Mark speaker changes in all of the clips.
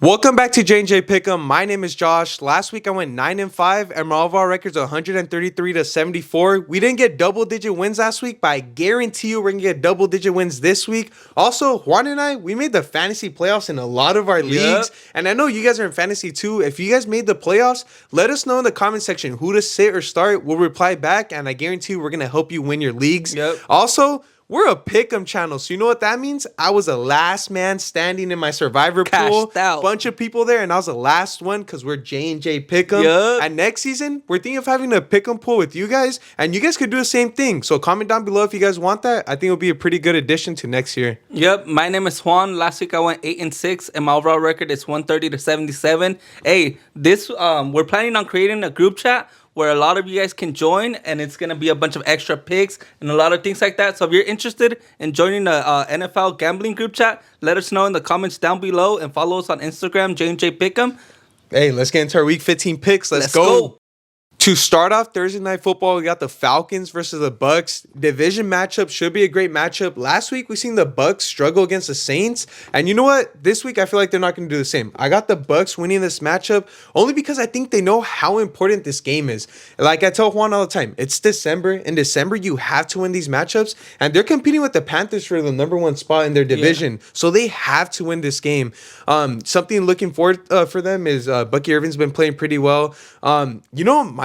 Speaker 1: Welcome back to JandJPickEm. My name is Josh. Last week I went 9-5, and my overall record's 133-74. We didn't get double-digit wins last week, but I guarantee you we're gonna get double-digit wins this week. Also, Juan and I, we made the fantasy playoffs in a lot of our leagues, and I know you guys are in fantasy too. If you guys made the playoffs, let us know in the comment section who to sit or start. We'll reply back, and I guarantee you we're gonna help you win your leagues. Also, we're a pick'em channel, so you know what that means? I was the last man standing in my survivor pool.
Speaker 2: Out.
Speaker 1: Bunch of people there, and I was the last one because we're JandJPickEm. And next season, we're thinking of having a pick'em pool with you guys, and you guys could do the same thing. So comment down below if you guys want that. I think it'll be a pretty good addition to next year.
Speaker 2: My name is Juan. Last week I went 8-6, and my overall record is 130-77. Hey, this we're planning on creating a group chat where a lot of you guys can join, and it's going to be a bunch of extra picks and a lot of things like that. So if you're interested in joining the NFL gambling group chat, let us know in the comments down below, and follow us on Instagram, JandJPickEm.
Speaker 1: Hey, let's get into our Week 15 picks. Let's go. To start off Thursday Night Football, we got the Falcons versus the Bucs. Division matchup should be a great matchup. Last week, we seen the Bucs struggle against the Saints. And you know what? This week, I feel like they're not going to do the same. I got the Bucs winning this matchup only because I think they know how important this game is. Like I tell Juan all the time, it's December. In December, you have to win these matchups. And they're competing with the Panthers for the #1 spot in their division. So they have to win this game. Something looking forward for them is Bucky Irvin's been playing pretty well.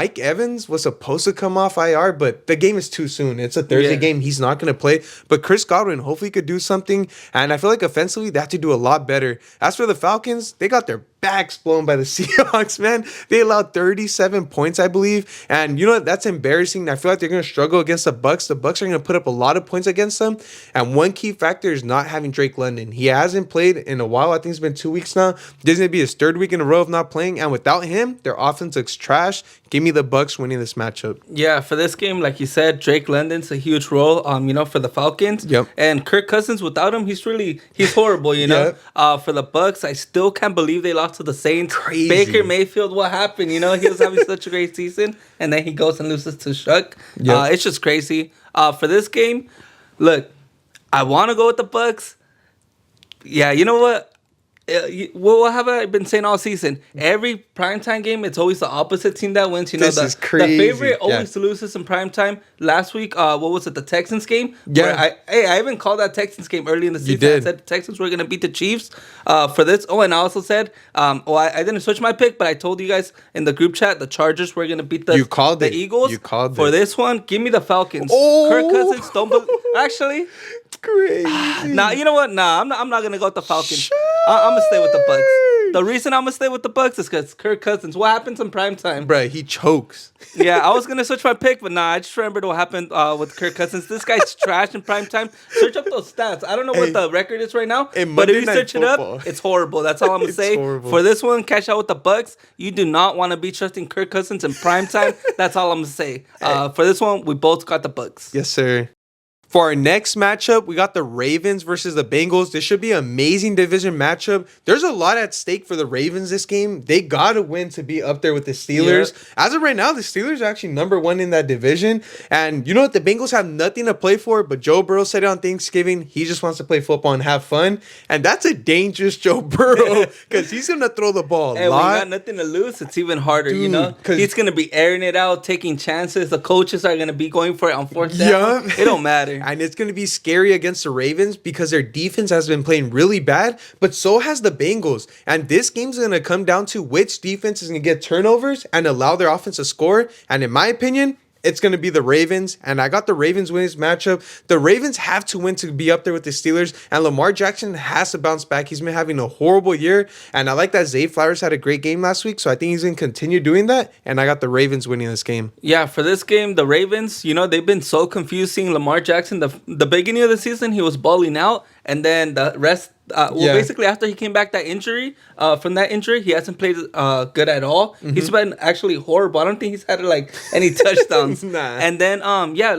Speaker 1: Mike Evans was supposed to come off IR, but the game is too soon. It's a Thursday game. He's not going to play. But Chris Godwin hopefully could do something. And I feel like offensively, they have to do a lot better. As for the Falcons, they got their backs blown by the Seahawks, man. They allowed 37 points, I believe. And you know what? That's embarrassing. I feel like they're going to struggle against the Bucs. The Bucs are going to put up a lot of points against them. And one key factor is not having Drake London. He hasn't played in a while. I think it's been 2 weeks now. This is going to be his third week in a row of not playing. And without him, their offense looks trash. Give me the Bucs winning this matchup.
Speaker 2: Yeah, for this game, like you said, Drake London's a huge role, for the Falcons. And Kirk Cousins, without him, he's horrible, you know. For the Bucs, I still can't believe they lost to the Saints.
Speaker 1: Crazy.
Speaker 2: Baker Mayfield, what happened? He was having such a great season, and then he goes and loses to Shuck. It's just crazy. For this game, look, I want to go with the Bucs. Yeah, you know what? What have I been saying all season? Every primetime game, it's always the opposite team that wins.
Speaker 1: This is crazy.
Speaker 2: The favorite always loses in primetime. Last week, what was it? The Texans game?
Speaker 1: Yeah.
Speaker 2: I even called that Texans game early in the season.
Speaker 1: You did.
Speaker 2: I said the Texans were going to beat the Chiefs for this. Oh, and I also said, I didn't switch my pick, but I told you guys in the group chat the Chargers were going to beat the Eagles.
Speaker 1: You called
Speaker 2: for
Speaker 1: it.
Speaker 2: this one, give me the Falcons.
Speaker 1: Oh.
Speaker 2: Kirk Cousins, don't believe. Actually,
Speaker 1: crazy.
Speaker 2: you know what? I'm not going to go with the Falcons. I'm going to stay with the Bucs. The reason I'm going to stay with the Bucs is because Kirk Cousins. What happens in primetime?
Speaker 1: Bruh, he chokes.
Speaker 2: Yeah, I was going to switch my pick, but I just remembered what happened with Kirk Cousins. This guy's trash in primetime. Search up those stats. I don't know what the record is right now, but if you search it up, it's horrible. That's all I'm going to say.
Speaker 1: Horrible.
Speaker 2: For this one, cash out with the Bucs. You do not want to be trusting Kirk Cousins in primetime. That's all I'm going to say. For this one, we both got the Bucs.
Speaker 1: Yes, sir. For our next matchup, we got the Ravens versus the Bengals. This should be an amazing division matchup. There's a lot at stake for the Ravens this game. They got to win to be up there with the Steelers. As of right now, the Steelers are actually number 1 in that division. And you know what? The Bengals have nothing to play for, but Joe Burrow said it on Thanksgiving. He just wants to play football and have fun. And that's a dangerous Joe Burrow because he's going to throw the ball a lot.
Speaker 2: When you got nothing to lose, it's even harder, He's going to be airing it out, taking chances. The coaches are going to be going for it on fourth down. It don't matter.
Speaker 1: And it's going to be scary against the Ravens because their defense has been playing really bad, but so has the Bengals. And this game's going to come down to which defense is going to get turnovers and allow their offense to score. And in my opinion, it's going to be the Ravens, and I got the Ravens winning this matchup. The Ravens have to win to be up there with the Steelers, and Lamar Jackson has to bounce back. He's been having a horrible year, and I like that Zay Flowers had a great game last week, so I think he's going to continue doing that, and I got the Ravens winning this game.
Speaker 2: Yeah, for this game, the Ravens, they've been so confusing. Lamar Jackson, the beginning of the season, he was balling out, and then the rest... basically after he came back from that injury, he hasn't played good at all. He's been actually horrible. I don't think he's had any touchdowns. And then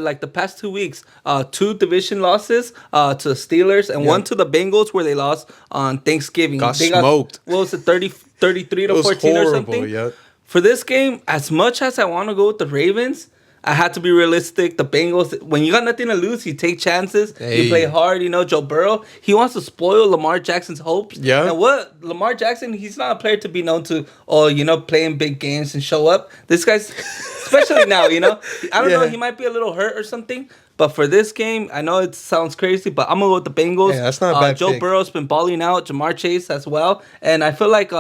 Speaker 2: like the past 2 weeks, 2 division losses to the Steelers and 1 to the Bengals where they lost on Thanksgiving.
Speaker 1: They smoked.
Speaker 2: What was it, 33 to 14 or something?
Speaker 1: Yep.
Speaker 2: For this game, as much as I want to go with the Ravens, I had to be realistic. The Bengals, when you got nothing to lose, you take chances. You play hard. Joe Burrow, he wants to spoil Lamar Jackson's hopes.
Speaker 1: Yeah.
Speaker 2: And what Lamar Jackson, he's not a player to be known to, playing big games and show up. This guy's, especially now, I don't know, he might be a little hurt or something. But for this game, I know it sounds crazy, but I'm going to go with the Bengals.
Speaker 1: Yeah, that's not a bad
Speaker 2: Joe
Speaker 1: pick.
Speaker 2: Burrow's been balling out. Jamar Chase as well. And I feel like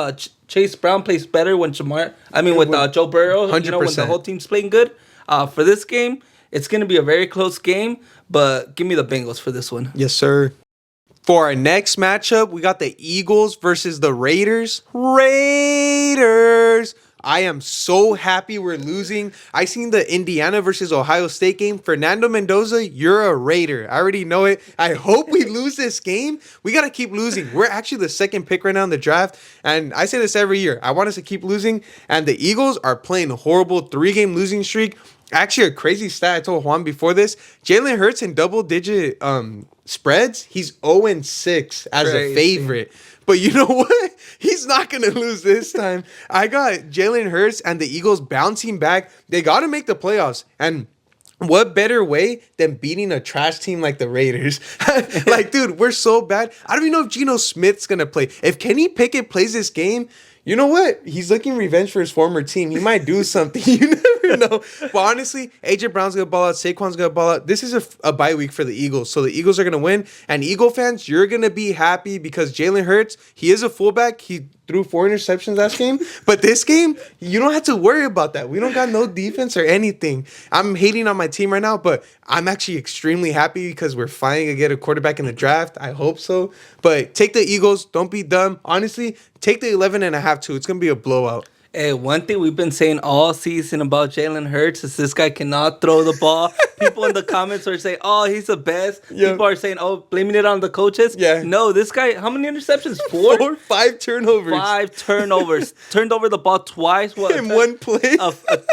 Speaker 2: Chase Brown plays better with Joe Burrow.
Speaker 1: 100%.
Speaker 2: When the whole team's playing good. For this game, it's going to be a very close game, but give me the Bengals for this one.
Speaker 1: Yes, sir. For our next matchup, we got the Eagles versus the Raiders. Raiders! I am so happy we're losing. I seen the Indiana versus Ohio State game. Fernando Mendoza, you're a Raider. I already know it. I hope we lose this game. We got to keep losing. We're actually the second pick right now in the draft. And I say this every year. I want us to keep losing. And the Eagles are playing a horrible 3-game losing streak. Actually, a crazy stat I told Juan before this. Jalen Hurts in double-digit spreads. He's 0-6 as a favorite. But you know what? He's not going to lose this time. I got Jalen Hurts and the Eagles bouncing back. They got to make the playoffs. And what better way than beating a trash team like the Raiders? Dude, we're so bad. I don't even know if Geno Smith's going to play. If Kenny Pickett plays this game, you know what? He's looking revenge for his former team. He might do something. You never know. But honestly, AJ Brown's going to ball out. Saquon's going to ball out. This is a bye week for the Eagles. So the Eagles are going to win. And Eagle fans, you're going to be happy because Jalen Hurts, he is a fullback. He threw 4 interceptions last game. But this game, you don't have to worry about that. We don't got no defense or anything. I'm hating on my team right now, but I'm actually extremely happy because we're finally going to get a quarterback in the draft. I hope so. But take the Eagles. Don't be dumb. Honestly, take the 11.5 too. It's going to be a blowout.
Speaker 2: Hey, one thing we've been saying all season about Jalen Hurts is this guy cannot throw the ball. People in the comments are saying, oh, he's the best. Yep. People are saying, oh, blaming it on the coaches.
Speaker 1: Yeah.
Speaker 2: No, this guy, how many interceptions? 4?
Speaker 1: 5 turnovers.
Speaker 2: 5 turnovers. Turned over the ball twice.
Speaker 1: In one play.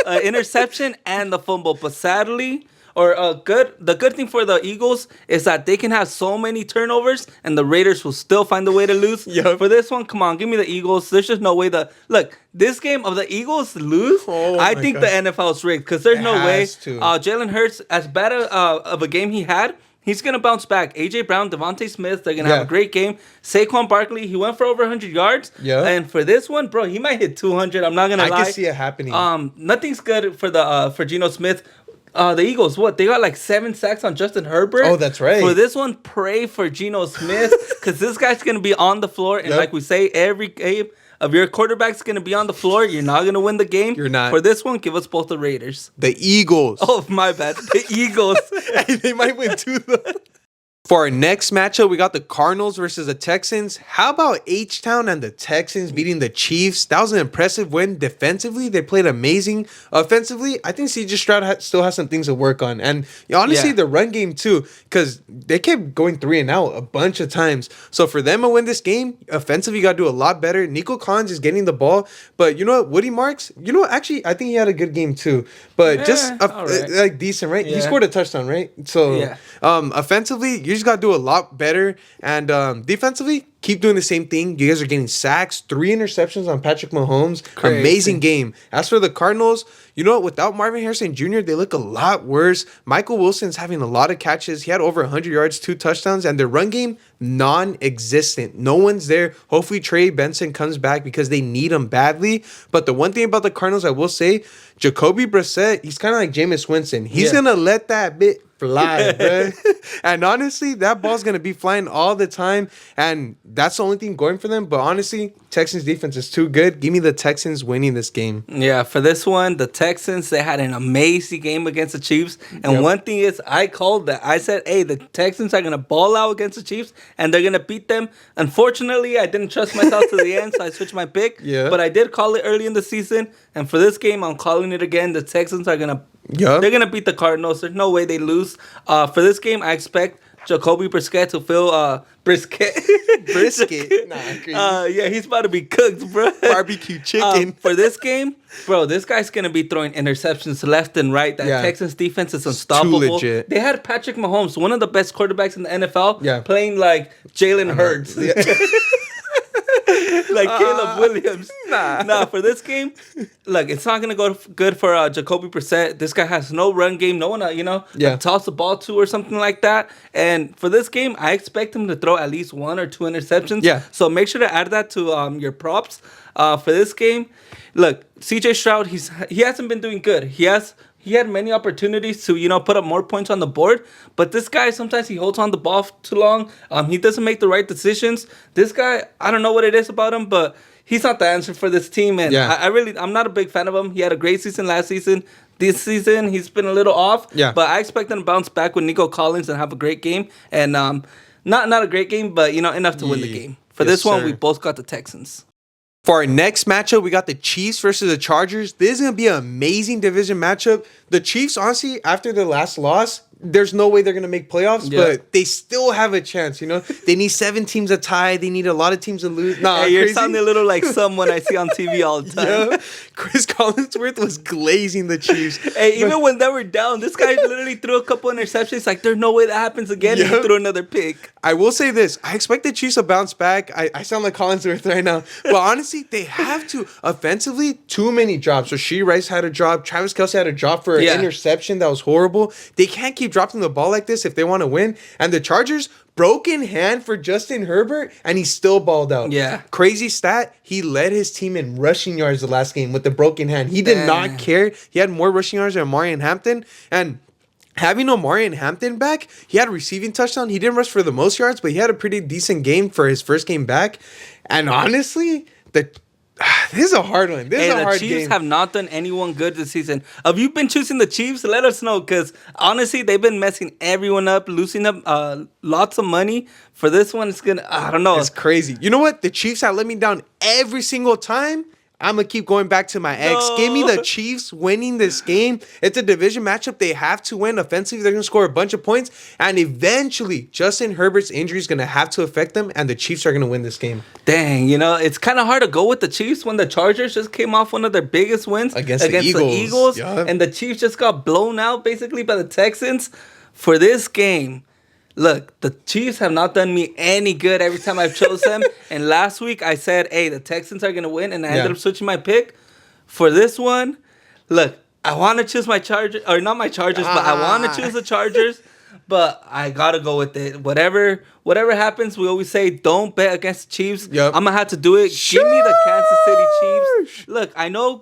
Speaker 2: An interception and the fumble. But sadly, the good thing for the Eagles is that they can have so many turnovers and the Raiders will still find a way to lose.
Speaker 1: Yep.
Speaker 2: For this one, come on, give me the Eagles. There's just no way this game of the Eagles lose, I think the NFL is rigged because there's no way. Jalen Hurts, as bad of a game he had, he's going to bounce back. A.J. Brown, Devontae Smith, they're going to have a great game. Saquon Barkley, he went for over 100 yards.
Speaker 1: Yeah.
Speaker 2: And for this one, bro, he might hit 200. I'm not going to lie.
Speaker 1: I can see it happening.
Speaker 2: Nothing's good for Geno Smith. The Eagles, they got like 7 sacks on Justin Herbert.
Speaker 1: Oh, that's right.
Speaker 2: For this one, pray for Geno Smith because this guy's going to be on the floor. And like we say, every game of your quarterback's going to be on the floor. You're not going to win the game.
Speaker 1: You're not.
Speaker 2: For this one, give us both the Raiders.
Speaker 1: The Eagles.
Speaker 2: Oh, my bad. The Eagles.
Speaker 1: They might win too, though. For our next matchup, we got the Cardinals versus the Texans. How about H-Town and the Texans beating the Chiefs? That was an impressive win. Defensively, they played amazing. Offensively, I think C.J. Stroud still has some things to work on. And honestly, the run game too, because they kept going 3 and out a bunch of times. So for them to win this game, offensively, you got to do a lot better. Nico Collins is getting the ball. But you know what? Woody Marks, actually, I think he had a good game too. But decent, right? Yeah. He scored a touchdown, right? So offensively, you just got to do a lot better. And defensively, keep doing the same thing. You guys are getting sacks, 3 interceptions on Patrick Mahomes. Crazy. Amazing game. As for the Cardinals, you know what? Without Marvin Harrison Jr., they look a lot worse. Michael Wilson's having a lot of catches. He had over 100 yards, 2 touchdowns, and their run game, non-existent. No one's there. Hopefully, Trey Benson comes back because they need him badly. But the one thing about the Cardinals, I will say, Jacoby Brissett, he's kind of like Jameis Winston. He's going to let that bit fly, bro. And honestly, that ball's going to be flying all the time. And that's the only thing going for them. But honestly, Texans defense is too good. Give me the Texans winning this game.
Speaker 2: Yeah, for this one, the Texans, they had an amazing game against the Chiefs. And one thing is, I called that. I said, hey, the Texans are going to ball out against the Chiefs and they're going to beat them. Unfortunately, I didn't trust myself to the end, so I switched my pick. Yeah. But I did call it early in the season. And for this game, I'm calling it again. The Texans are going to they're going to beat the Cardinals. There's no way they lose. For this game, I expect Jacoby Brissett to fill brisket.
Speaker 1: Nah,
Speaker 2: he's about to be cooked, bro.
Speaker 1: Barbecue chicken.
Speaker 2: For this game, bro, this guy's going to be throwing interceptions left and right. That Texans defense is unstoppable.
Speaker 1: Too legit.
Speaker 2: They had Patrick Mahomes, one of the best quarterbacks in the NFL, playing like Jalen Hurts. like Caleb Williams. Nah, for this game, look, it's not going to go good for Jacoby Brissett. This guy has no run game. No one, toss the ball to or something like that. And for this game, I expect him to throw at least 1 or 2 interceptions.
Speaker 1: Yeah.
Speaker 2: So make sure to add that to your props for this game. Look, CJ Stroud, he hasn't been doing good. He had many opportunities to, put up more points on the board. But this guy, sometimes he holds on the ball too long. He doesn't make the right decisions. This guy, I don't know what it is about him, but he's not the answer for this team. And I'm not a big fan of him. He had a great season last season. This season, he's been a little off.
Speaker 1: Yeah.
Speaker 2: But I expect him to bounce back with Nico Collins and have a great game. And not a great game, but, enough to win the game. For this one, we both got the Texans.
Speaker 1: For our next matchup, we got the Chiefs versus the Chargers. This is going to be an amazing division matchup. The Chiefs, honestly, after the last loss, there's no way they're going to make playoffs, but they still have a chance, They need 7 teams to tie. They need a lot of teams to lose.
Speaker 2: Nah, hey, you're sounding a little like someone I see on TV all the time.
Speaker 1: Yeah. Chris Collinsworth was glazing the Chiefs.
Speaker 2: Hey, even when they were down, this guy literally threw a couple interceptions. Like, there's no way that happens again. And he threw another pick.
Speaker 1: I will say this. I expect the Chiefs to bounce back. I sound like Collinsworth right now. But honestly, they have to. Offensively, too many drops. So Rashee Rice had a drop. Travis Kelce had a drop for an interception that was horrible. They can't keep dropping the ball like this if they want to win. And the Chargers, broken hand for Justin Herbert, and he still balled out.
Speaker 2: Yeah.
Speaker 1: Crazy stat, he led his team in rushing yards the last game with the broken hand. He did not care. He had more rushing yards than Amari and Hampton. And having Amari and Hampton back, he had a receiving touchdown. He didn't rush for the most yards, but he had a pretty decent game for his first game back. And honestly, this is a hard one. This is a hard game.
Speaker 2: The Chiefs have not done anyone good this season. Have you been choosing the Chiefs? Let us know, because honestly, they've been messing everyone up, losing up lots of money. For this one, I don't know.
Speaker 1: It's crazy. You know what? The Chiefs have let me down every single time. I'm going to keep going back to my ex.
Speaker 2: No.
Speaker 1: Give me the Chiefs winning this game. It's a division matchup. They have to win. Offensively, they're going to score a bunch of points. And eventually, Justin Herbert's injury is going to have to affect them. And the Chiefs are going to win this game.
Speaker 2: Dang, it's kind of hard to go with the Chiefs when the Chargers just came off one of their biggest wins
Speaker 1: against the Eagles.
Speaker 2: Yep. And the Chiefs just got blown out basically by the Texans. For this game, look, the Chiefs have not done me any good every time I've chose them. And last week I said, hey, the Texans are going to win. And I ended up switching my pick. For this one, look, I want to choose my Chargers. Or not my Chargers, but I want to choose the Chargers. But I got to go with it. Whatever happens, we always say, don't bet against the Chiefs. Yep. I'm going to have to do it. Give me the Kansas City Chiefs. Look, I know,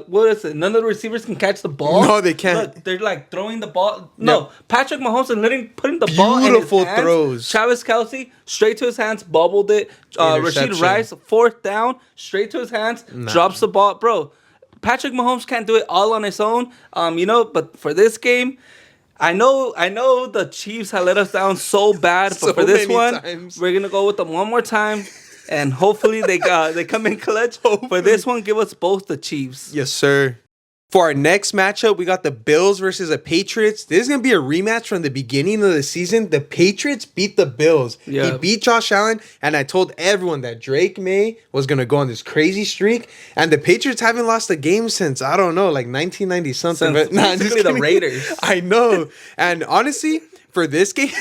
Speaker 2: what is it? None of the receivers can catch the ball.
Speaker 1: No, they can't.
Speaker 2: Look, they're like throwing the ball. No, Patrick Mahomes is literally putting the ball in his hands.
Speaker 1: Beautiful throws.
Speaker 2: Travis Kelce, straight to his hands, bobbled it. Rashee Rice, 4th down, straight to his hands, drops the ball. Bro, Patrick Mahomes can't do it all on his own. But for this game, I know the Chiefs have let us down so bad, but for this one, we're gonna go with them one more time, and hopefully they come in clutch. For this one, give us both the Chiefs.
Speaker 1: Yes, sir. For our next matchup, we got the Bills versus the Patriots. This is going to be a rematch from the beginning of the season. The Patriots beat the Bills. Yep. He beat Josh Allen, and I told everyone that Drake May was going to go on this crazy streak. And the Patriots haven't lost a game since, I don't know, like 1990-something.
Speaker 2: But basically the Raiders.
Speaker 1: I know. And honestly, for this game...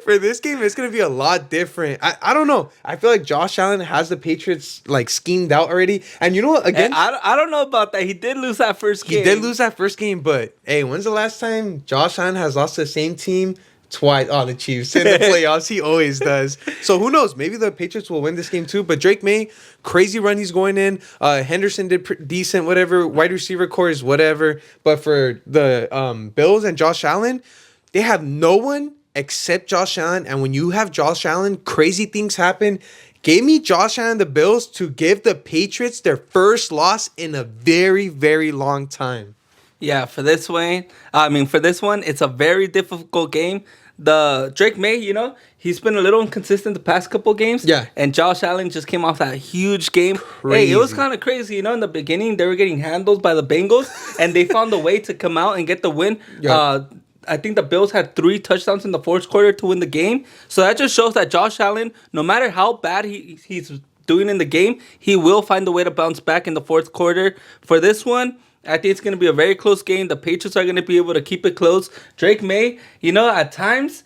Speaker 1: it's going to be a lot different. I don't know. I feel like Josh Allen has the Patriots like schemed out already. And you know what? Again,
Speaker 2: I don't know about that. He did lose that first game.
Speaker 1: But hey, when's the last time Josh Allen has lost to the same team twice? Oh, the Chiefs in the playoffs. He always does. So who knows? Maybe the Patriots will win this game too. But Drake May, crazy run he's going in. Henderson did decent, whatever. Wide receiver core is whatever. But for the Bills and Josh Allen, they have no one except Josh Allen. And when you have Josh Allen, crazy things happen. Gave me Josh Allen the Bills to give the Patriots their first loss in a very, very long time.
Speaker 2: Yeah, for this one, it's a very difficult game. The Drake May, he's been a little inconsistent the past couple games.
Speaker 1: Yeah.
Speaker 2: And Josh Allen just came off that huge game.
Speaker 1: Crazy.
Speaker 2: Hey, it was kind of crazy. In the beginning, they were getting handled by the Bengals, and they found a way to come out and get the win. Yeah. I think the Bills had 3 touchdowns in the 4th quarter to win the game. So that just shows that Josh Allen, no matter how bad he's doing in the game, he will find a way to bounce back in the 4th quarter. For this one, I think it's going to be a very close game. The Patriots are going to be able to keep it close. Drake May, at times,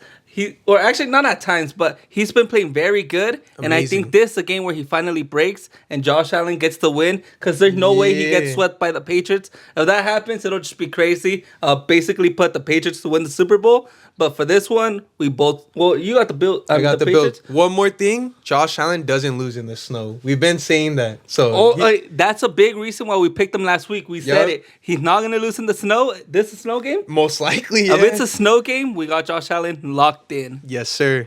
Speaker 2: or actually not at times, but he's been playing very good. Amazing. And I think this is a game where he finally breaks and Josh Allen gets the win because there's no way he gets swept by the Patriots. If that happens, it'll just be crazy. Basically put the Patriots to win the Super Bowl. But for this one, we both... Well, you got the Bills.
Speaker 1: I got the Bills. One more thing. Josh Allen doesn't lose in the snow. We've been saying that. So
Speaker 2: that's a big reason why we picked him last week. We said it. He's not going to lose in the snow. This is a snow game?
Speaker 1: Most likely, yeah.
Speaker 2: If it's a snow game, we got Josh Allen locked in.
Speaker 1: Yes, sir.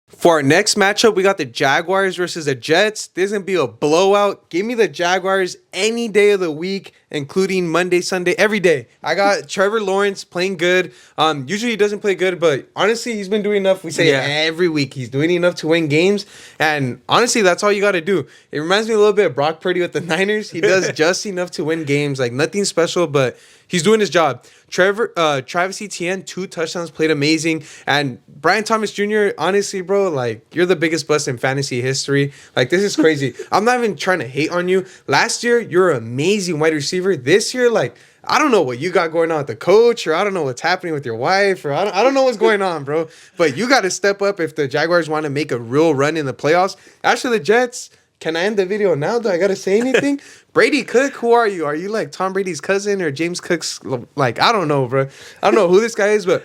Speaker 1: For our next matchup, we got the Jaguars versus the Jets. This is going to be a blowout. Give me the Jaguars any day of the week, including Monday, Sunday, every day. I got Trevor Lawrence playing good. Usually he doesn't play good, but honestly, he's been doing enough. We say every week he's doing enough to win games. And honestly, that's all you got to do. It reminds me a little bit of Brock Purdy with the Niners. He does just enough to win games. Like nothing special, but he's doing his job. Travis Etienne, 2 touchdowns, played amazing. And Brian Thomas Jr., honestly, bro, like, you're the biggest bust in fantasy history. Like, this is crazy. I'm not even trying to hate on you. Last year, you're an amazing wide receiver. This year, like, I don't know what you got going on with the coach, or I don't know what's happening with your wife, or I don't know what's going on, bro. But you got to step up if the Jaguars want to make a real run in the playoffs. As for the Jets... Can I end the video now? Do I got to say anything? Brady Cook, who are you? Are you like Tom Brady's cousin or James Cook's? Like, I don't know, bro. I don't know who this guy is, but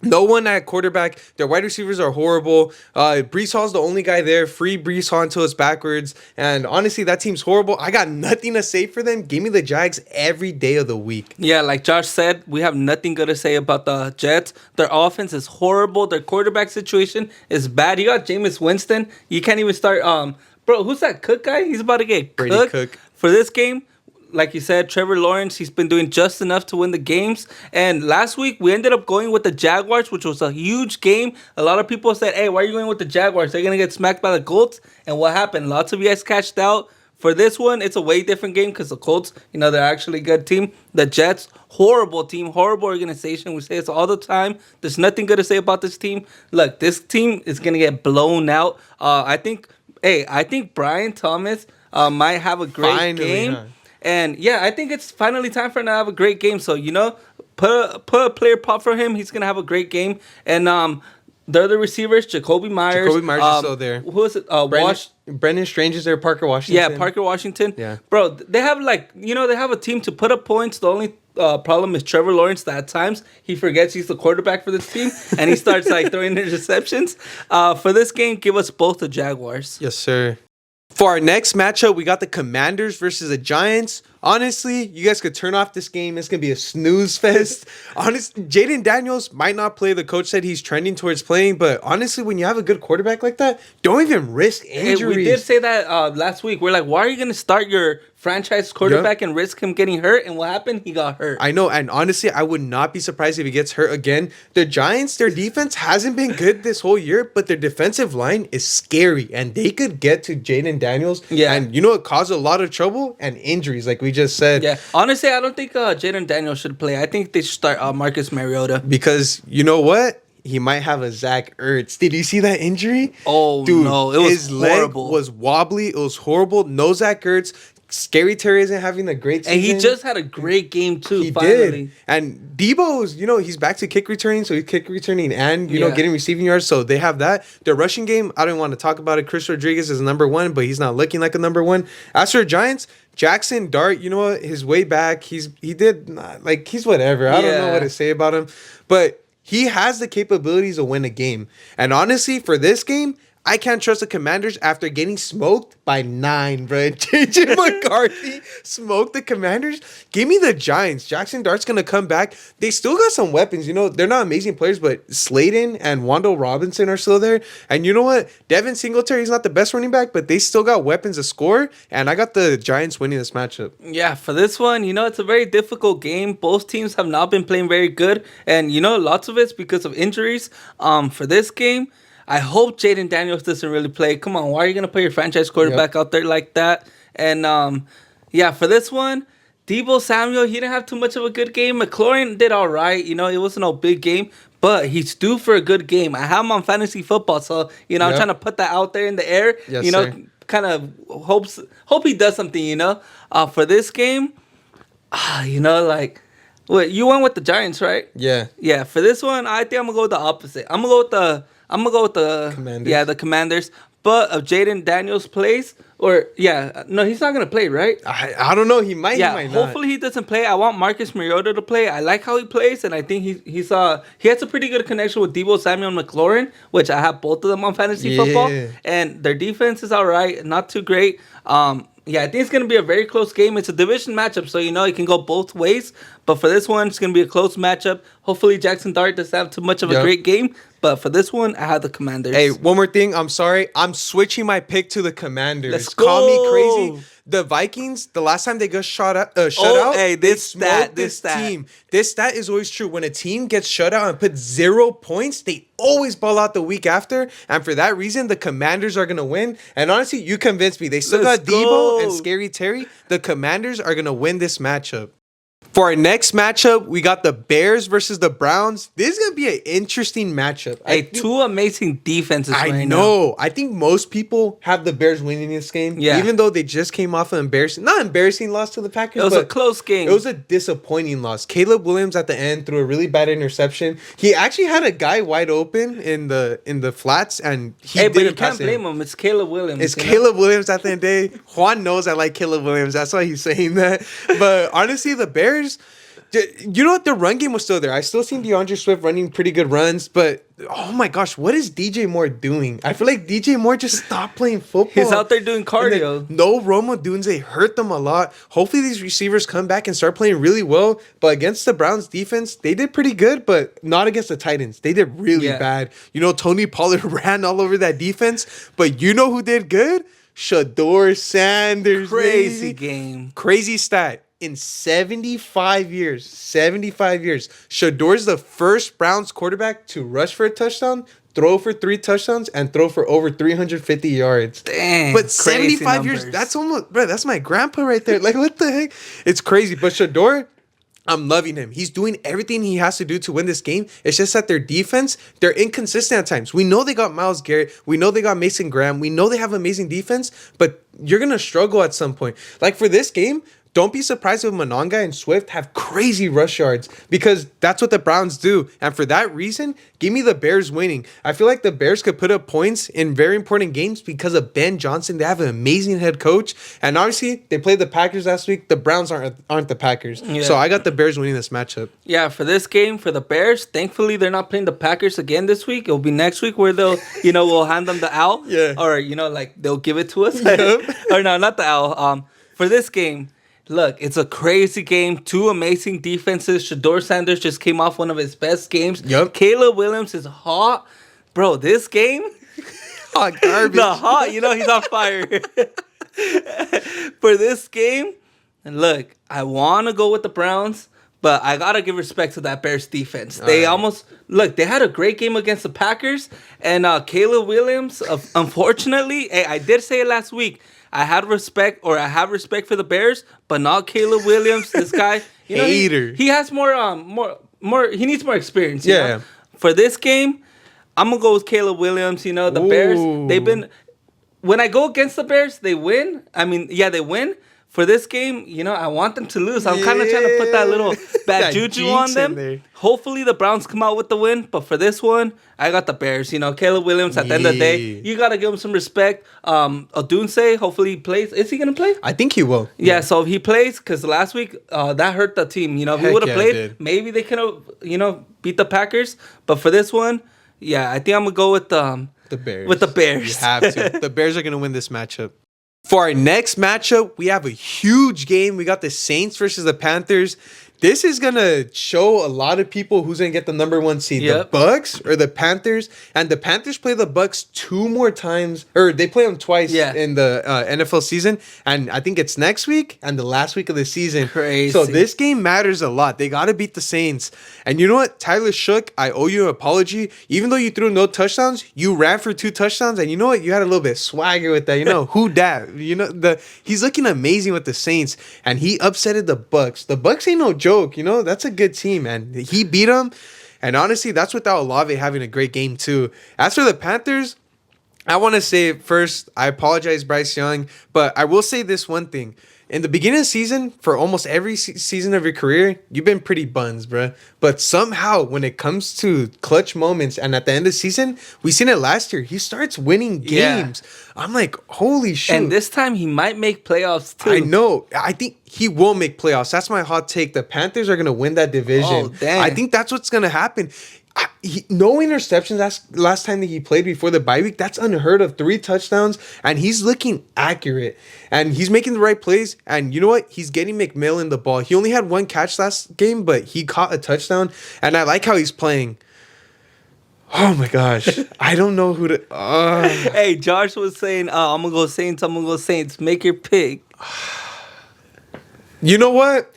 Speaker 1: no one at quarterback. Their wide receivers are horrible. Breece Hall's the only guy there. Free Breece Hall until it's backwards. And honestly, that team's horrible. I got nothing to say for them. Give me the Jags every day of the week.
Speaker 2: Yeah, like Josh said, we have nothing good to say about the Jets. Their offense is horrible. Their quarterback situation is bad. You got Jameis Winston. You can't even start... Bro, who's that Cook guy? He's about to get
Speaker 1: Brady Cook.
Speaker 2: For this game, like you said, Trevor Lawrence, he's been doing just enough to win the games. And last week, we ended up going with the Jaguars, which was a huge game. A lot of people said, hey, why are you going with the Jaguars? They're going to get smacked by the Colts. And what happened? Lots of you guys cashed out. For this one, it's a way different game because the Colts, they're actually a good team. The Jets, horrible team, horrible organization. We say this all the time. There's nothing good to say about this team. Look, this team is going to get blown out. I think Brian Thomas might have a great game. Huh? And, yeah, I think it's finally time for him to have a great game. So, put a player prop for him. He's going to have a great game. And the other receivers, Jacoby Myers.
Speaker 1: Jacoby Myers is still there.
Speaker 2: Who is it?
Speaker 1: Brendan Strange is there. Parker Washington.
Speaker 2: Yeah, Parker Washington.
Speaker 1: Yeah.
Speaker 2: Bro, they have, they have a team to put up points. The only problem is Trevor Lawrence that at times he forgets he's the quarterback for this team and he starts throwing interceptions. For this game, give us both the Jaguars.
Speaker 1: Yes, sir. For our next matchup, we got the Commanders versus the Giants. Honestly, you guys could turn off this game. It's going to be a snooze fest. Honestly, Jaden Daniels might not play. The coach said he's trending towards playing. But honestly, when you have a good quarterback like that, don't even risk injuries.
Speaker 2: Hey, we did say that last week. We're like, why are you going to start your franchise quarterback and risk him getting hurt? And what happened? He got hurt.
Speaker 1: I know. And honestly, I would not be surprised if he gets hurt again. The Giants, their defense hasn't been good this whole year, but their defensive line is scary. And they could get to Jaden Daniels.
Speaker 2: Yeah.
Speaker 1: And it caused a lot of trouble and injuries, like we just said.
Speaker 2: Yeah. Honestly, I don't think Jaden Daniels should play. I think they should start Marcus Mariota.
Speaker 1: Because you know what? He might have a Zach Ertz. Did you see that injury?
Speaker 2: Oh, dude, no. It was horrible.
Speaker 1: Leg was wobbly. It was horrible. No Zach Ertz. Scary Terry isn't having a great season.
Speaker 2: And he just had a great game, too,
Speaker 1: he
Speaker 2: finally.
Speaker 1: Did. And Debo's, he's back to kick returning. So he's kick returning and, getting receiving yards. So they have that. The rushing game, I don't want to talk about it. Chris Rodriguez is number 1, but he's not looking like a number 1. As for Giants, Jackson Dart, his way back, he's whatever. I don't know what to say about him. But he has the capabilities to win a game. And honestly, for this game, I can't trust the Commanders after getting smoked by 9, bro. JJ McCarthy smoked the Commanders. Give me the Giants. Jackson Dart's going to come back. They still got some weapons. They're not amazing players, but Slayton and Wandale Robinson are still there. And you know what? Devin Singletary's not the best running back, but they still got weapons to score. And I got the Giants winning this matchup.
Speaker 2: Yeah, for this one, it's a very difficult game. Both teams have not been playing very good. And, lots of it's because of injuries. For this game, I hope Jaden Daniels doesn't really play. Come on, why are you going to put your franchise quarterback out there like that? And, for this one, Deebo Samuel, he didn't have too much of a good game. McLaurin did all right. It wasn't a big game, but he's due for a good game. I have him on fantasy football, so, I'm trying to put that out there in the air.
Speaker 1: Yes, sir.
Speaker 2: Kind of hope he does something, For this game, Wait, you went with the Giants, right?
Speaker 1: Yeah.
Speaker 2: Yeah. For this one, I think I'm gonna go with the opposite. I'm gonna go with the
Speaker 1: Commanders.
Speaker 2: Yeah, the Commanders. But if Jaden Daniels plays, no, he's not gonna play, right?
Speaker 1: I don't know. He might.
Speaker 2: Yeah,
Speaker 1: he might
Speaker 2: hopefully he doesn't play. I want Marcus Mariota to play. I like how he plays, and I think he has a pretty good connection with Deebo Samuel McLaurin, which I have both of them on fantasy football. And their defense is all right, not too great. Yeah, I think it's going to be a very close game. It's a division matchup, so it can go both ways. But for this one, it's going to be a close matchup. Hopefully, Jackson Dart doesn't have too much of a great game. But for this one, I have the Commanders.
Speaker 1: Hey, one more thing. I'm sorry. I'm switching my pick to the Commanders.
Speaker 2: Let's go.
Speaker 1: Call me crazy. The Vikings, the last time they got shut out,
Speaker 2: hey, this stat.
Speaker 1: team. This stat is always true. When a team gets shut out and put 0 points, they always ball out the week after. And for that reason, the Commanders are going to win. And honestly, you convinced me. They still got Deebo and Scary Terry. The Commanders are going to win this matchup. For our next matchup, we got the Bears versus the Browns. This is going to be an interesting matchup.
Speaker 2: Hey, two amazing defenses right now.
Speaker 1: I know. I think most people have the Bears winning this game.
Speaker 2: Yeah.
Speaker 1: Even though they just came off an not embarrassing loss to the Packers.
Speaker 2: It was a close game.
Speaker 1: It was a disappointing loss. Caleb Williams at the end threw a really bad interception. He actually had a guy wide open in the flats, and he didn't
Speaker 2: but you
Speaker 1: pass
Speaker 2: can't blame him. It's Caleb Williams.
Speaker 1: It's Caleb Williams at the end of the day. Juan knows I like Caleb Williams. That's why he's saying that. But honestly, the Bears, you know what? The run game was still there. I still seen DeAndre Swift running pretty good runs, but oh my gosh, what is DJ Moore doing? I feel like DJ Moore just stopped playing football.
Speaker 2: He's out there doing cardio.
Speaker 1: No Roma Dunze hurt them a lot. Hopefully these receivers come back and start playing really well. But against the Browns defense, they did pretty good, but not against the Titans. They did really bad. Tony Pollard ran all over that defense, but you know who did good? Shador Sanders.
Speaker 2: Crazy game.
Speaker 1: Crazy stat. In 75 years, Shador's the first Browns quarterback to rush for a touchdown, throw for 3 touchdowns, and throw for over 350 yards.
Speaker 2: Dang.
Speaker 1: But 75 years, that's almost, bro, that's my grandpa right there. Like, what the heck? It's crazy. But Shador, I'm loving him. He's doing everything he has to do to win this game. It's just that their defense, they're inconsistent at times. We know they got Myles Garrett. We know they got Mason Graham. We know they have amazing defense, but you're going to struggle at some point. Like for this game, don't be surprised if Mononga and Swift have crazy rush yards because that's what the Browns do. And for that reason, give me the Bears winning. I feel like the Bears could put up points in very important games because of Ben Johnson. They have an amazing head coach. And obviously, they played the Packers last week. The Browns aren't the Packers. Yeah. So I got the Bears winning this matchup.
Speaker 2: Yeah, for this game, for the Bears, thankfully, they're not playing the Packers again this week. It'll be next week where they'll, we'll hand them the owl.
Speaker 1: Yeah.
Speaker 2: Or, they'll give it to us. Or no, not the owl. For this game, look, it's a crazy game. 2 amazing defenses. Shador Sanders just came off one of his best games.
Speaker 1: Yep.
Speaker 2: Caleb Williams is hot. Bro, this game...
Speaker 1: hot garbage.
Speaker 2: He's on fire. For this game, look, I want to go with the Browns, but I got to give respect to that Bears defense. They they had a great game against the Packers, and Caleb Williams, unfortunately, hey, I did say it last week, I have respect for the Bears, but not Caleb Williams. This guy,
Speaker 1: hater.
Speaker 2: He has more. He needs more experience.
Speaker 1: Yeah.
Speaker 2: For this game, I'm gonna go with Caleb Williams. The Bears. They've been. When I go against the Bears, they win. They win. For this game, I want them to lose. I'm kind of trying to put that little bad juju on them. Hopefully, the Browns come out with the win. But for this one, I got the Bears. Caleb Williams, at the end of the day, you got to give him some respect. Odunse, hopefully he plays. Is he going to play?
Speaker 1: I think he will.
Speaker 2: Yeah, so if he plays, because last week, that hurt the team. If he would have played, maybe they could have, beat the Packers. But for this one, I think I'm going to go with
Speaker 1: the Bears.
Speaker 2: With the Bears.
Speaker 1: You have to. The Bears are going to win this matchup. For our next matchup, we have a huge game. We got the Saints versus the Panthers. This is going to show a lot of people who's going to get the number 1 seed. Yep. The Bucks or the Panthers. And the Panthers play the Bucks 2 more times. Or they play them twice in the NFL season. And I think it's next week and the last week of the season.
Speaker 2: Crazy.
Speaker 1: So this game matters a lot. They got to beat the Saints. And you know what? Tyler Shook, I owe you an apology. Even though you threw no touchdowns, you ran for 2 touchdowns. And you know what? You had a little bit of swagger with that. Who dat? He's looking amazing with the Saints. And he upsetted the Bucks. The Bucks ain't no joke. That's a good team, man. He beat them. And honestly, that's without Olave having a great game too. As for the Panthers, I want to say first, I apologize, Bryce Young, but I will say this one thing. In the beginning of the season, for almost every season of your career, you've been pretty buns, bruh. But somehow, when it comes to clutch moments and at the end of the season, we seen it last year. He starts winning games. Yeah. I'm like, holy shit.
Speaker 2: And this time, he might make playoffs, too.
Speaker 1: I know. I think he will make playoffs. That's my hot take. The Panthers are going to win that division.
Speaker 2: Oh, damn.
Speaker 1: I think that's what's going to happen. No interceptions last time that he played before the bye week. That's unheard of. 3 touchdowns, and he's looking accurate, and he's making the right plays. And you know what? He's getting McMillan the ball. He only had 1 catch last game, but he caught a touchdown, and I like how he's playing. Oh my gosh. I don't know who to...
Speaker 2: Hey, Josh was saying, I'm going to go Saints, I'm going to go Saints. Make your pick.
Speaker 1: You know what?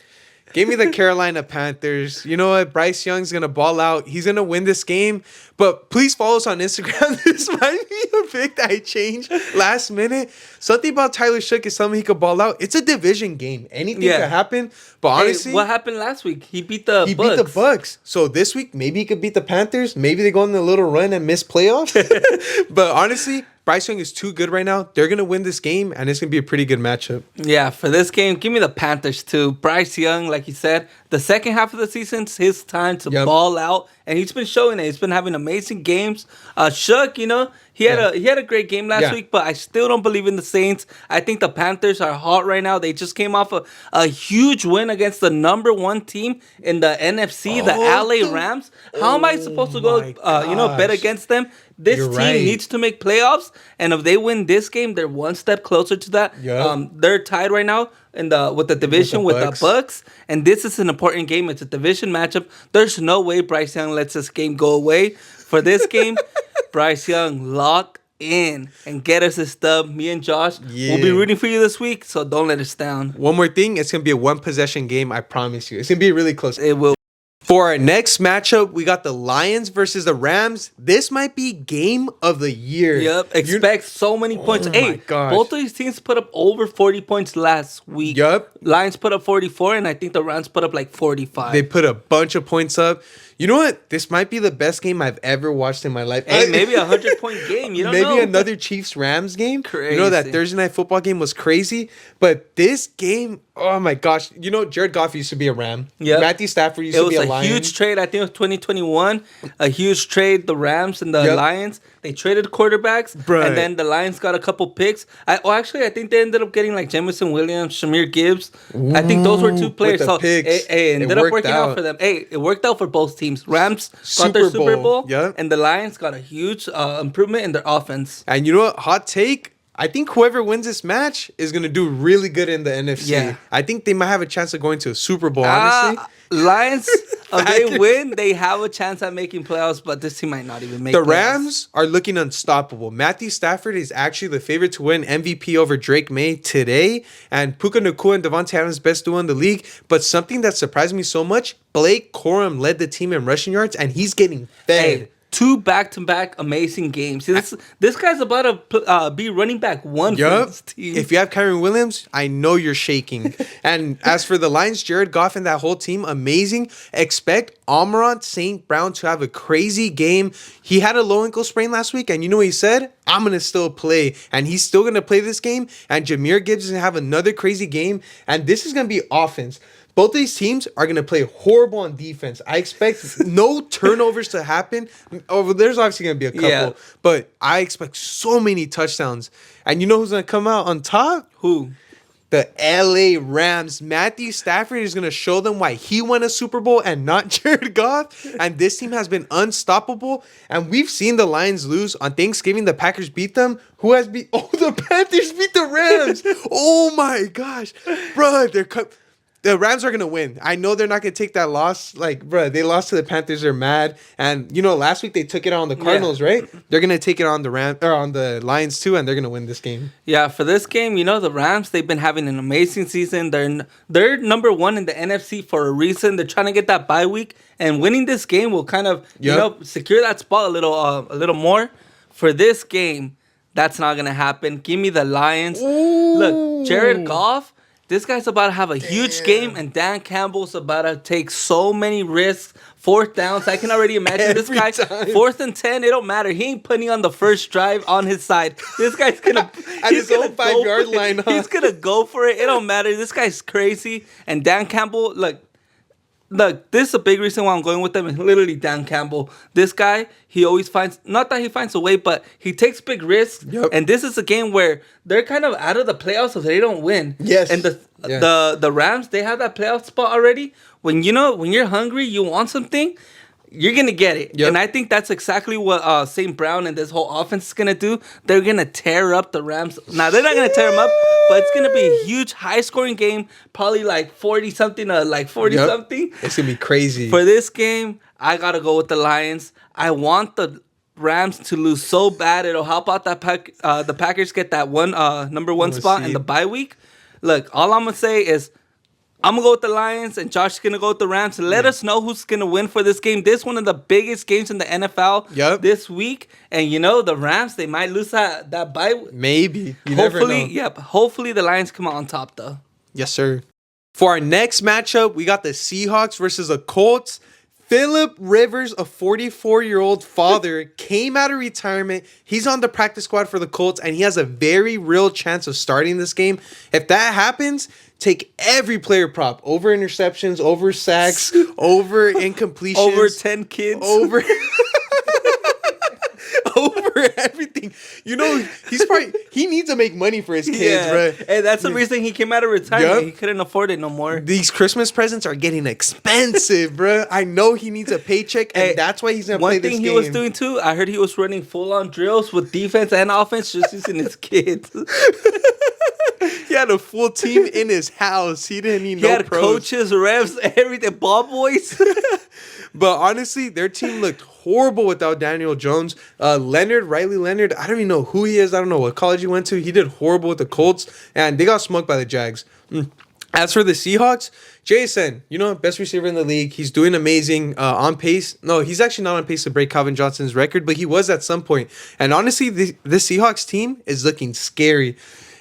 Speaker 1: Give me the Carolina Panthers. You know what? Bryce Young's going to ball out. He's going to win this game. But please follow us on Instagram. This might be a pick that I changed last minute. Something about Tyler Shook is something he could ball out. It's a division game. Anything could happen. But honestly...
Speaker 2: Hey, what happened last week? He beat the Bucks.
Speaker 1: He beat the Bucks. So this week, maybe he could beat the Panthers. Maybe they go on a little run and miss playoffs. But honestly... Bryce Young is too good right now. They're going to win this game, and it's going to be a pretty good matchup.
Speaker 2: Yeah, for this game, give me the Panthers, too. Bryce Young, like you said, the second half of the season's his time to ball out, and he's been showing it. He's been having amazing games. Shook, you know, he had a great game last week, but I still don't believe in the Saints. I think the Panthers are hot right now. They just came off a huge win against the number 1 team in the NFC, the LA Rams. How am I supposed to go, bet against them? This team needs to make playoffs, and if they win this game, they're one step closer to that. Yep. They're tied right now with the division with the Bucks, and this is an important game. It's a division matchup. There's no way Bryce Young lets this game go away. For this game, Bryce Young, lock in and get us a stub. Me and Josh will be rooting for you this week, so don't let us down.
Speaker 1: One more thing, it's going to be a 1-possession game, I promise you. It's going to be really close.
Speaker 2: It will.
Speaker 1: For our next matchup, we got the Lions versus the Rams. This might be game of the year.
Speaker 2: Yep. Expect so many points. Hey, both of these teams put up over 40 points last week.
Speaker 1: Yep.
Speaker 2: Lions put up 44, and I think the Rams put up like 45.
Speaker 1: They put a bunch of points up. You know what? This might be the best game I've ever watched in my life.
Speaker 2: Hey, maybe a 100-point game. You don't know.
Speaker 1: Maybe another Chiefs-Rams game.
Speaker 2: Crazy.
Speaker 1: You know, that Thursday night football game was crazy. But this game, oh my gosh. You know, Jared Goff used to be a Ram.
Speaker 2: Yep.
Speaker 1: Matthew Stafford used to be a Lion.
Speaker 2: It was a huge trade. I think it was 2021. A huge trade. The Rams and the Lions. They traded quarterbacks. And then the Lions got a couple picks. I think they ended up getting like Jamison Williams, Shamir Gibbs. I think those were 2 players.
Speaker 1: So
Speaker 2: it ended up working out for them. Hey, it worked out for both teams. Rams got their Super Bowl. And the Lions got a huge improvement in their offense.
Speaker 1: And you know what? Hot take. I think whoever wins this match is going to do really good in the NFC. Yeah. I think they might have a chance of going to a Super Bowl, honestly.
Speaker 2: Lions, if they win, they have a chance at making playoffs, but this team might not even make
Speaker 1: the
Speaker 2: playoffs.
Speaker 1: Rams are looking unstoppable. Matthew Stafford is actually the favorite to win MVP over Drake May today, and Puka Nacua and Devontae Adams best duo in the league. But something that surprised me so much, Blake Corum led the team in rushing yards, and he's getting fed.
Speaker 2: Hey, 2 back-to-back amazing games. See, this guy's about to be running back 1 for this team.
Speaker 1: If you have Kyron Williams, I know you're shaking. And as for the Lions, Jared Goff and that whole team, amazing. Expect Amon-Ra St. Brown to have a crazy game. He had a low ankle sprain last week, and you know what he said? I'm going to still play. And he's still going to play this game. And Jahmyr Gibbs is going to have another crazy game. And this is going to be offense. Both of these teams are going to play horrible on defense. I expect no turnovers to happen. There's obviously going to be a couple. But I expect so many touchdowns. And you know who's going to come out on top?
Speaker 2: Who?
Speaker 1: The LA Rams. Matthew Stafford is going to show them why he won a Super Bowl and not Jared Goff. And this team has been unstoppable. And we've seen the Lions lose. On Thanksgiving, the Packers beat them. Who has beat? Oh, the Panthers beat the Rams. Oh, my gosh. Bro, the Rams are going to win. I know they're not going to take that loss. Like, bro, they lost to the Panthers. They're mad. And, you know, last week they took it on the Cardinals, right? They're going to take it on the Lions, too, and they're going to win this game.
Speaker 2: Yeah, for this game, you know, the Rams, they've been having an amazing season. They're number 1 in the NFC for a reason. They're trying to get that bye week. And winning this game will kind of, secure that spot a little more. For this game, that's not going to happen. Give me the Lions.
Speaker 1: Ooh.
Speaker 2: Look, Jared Goff. This guy's about to have a huge game, and Dan Campbell's about to take so many risks, fourth downs. I can already imagine this guy.
Speaker 1: Time.
Speaker 2: 4th and 10, it don't matter. He ain't punting on the first drive on his side. This guy's gonna
Speaker 1: at his own 5-yard line. Huh?
Speaker 2: He's gonna go for it. It don't matter. This guy's crazy. And Dan Campbell, Look, this is a big reason why I'm going with them. Is literally Dan Campbell. This guy, he always finds, not that he finds a way, but he takes big risks.
Speaker 1: Yep.
Speaker 2: And this is a game where they're kind of out of the playoffs, so they don't win.
Speaker 1: Yes.
Speaker 2: And the Rams, they have that playoff spot already. When you're hungry, you want something, you're going to get it. Yep. And I think that's exactly what St. Brown and this whole offense is going to do. They're going to tear up the Rams. Now, they're not going to tear them up, but it's going to be a huge, high-scoring game, probably like 40-something to like 40-something.
Speaker 1: Yep. It's going to be crazy.
Speaker 2: For this game, I got to go with the Lions. I want the Rams to lose so bad. It'll help out that the Packers get that number one spot in the bye week. Look, all I'm going to say is, I'm going to go with the Lions, and Josh is going to go with the Rams. Let us know who's going to win for this game. This is one of the biggest games in the NFL this week. And, the Rams, they might lose that bye.
Speaker 1: Maybe. You never know.
Speaker 2: Yep. Hopefully, the Lions come out on top, though.
Speaker 1: Yes, sir. For our next matchup, we got the Seahawks versus the Colts. Phillip Rivers, a 44-year-old father, came out of retirement. He's on the practice squad for the Colts, and he has a very real chance of starting this game. If that happens, take every player prop. Over interceptions, over sacks, over incompletions.
Speaker 2: Over 10 kids.
Speaker 1: Over everything. He needs to make money for his kids, bro.
Speaker 2: Hey, that's the reason he came out of retirement. Yep. He couldn't afford it no more.
Speaker 1: These Christmas presents are getting expensive, bro. I know he needs a paycheck, and that's why he's going to play this game.
Speaker 2: One thing he was doing, too, I heard he was running full-on drills with defense and offense just using his kids.
Speaker 1: He had a full team in his house. He didn't need no pros.
Speaker 2: Coaches, refs, everything, ball boys.
Speaker 1: But honestly, their team looked horrible without Daniel Jones. Riley Leonard, I don't even know who he is. I don't know what college he went to. He did horrible with the Colts, and they got smoked by the Jags. As for the Seahawks, Jason, best receiver in the league. He's doing amazing, on pace. No, he's actually not on pace to break Calvin Johnson's record, but he was at some point. And honestly, the Seahawks team is looking scary.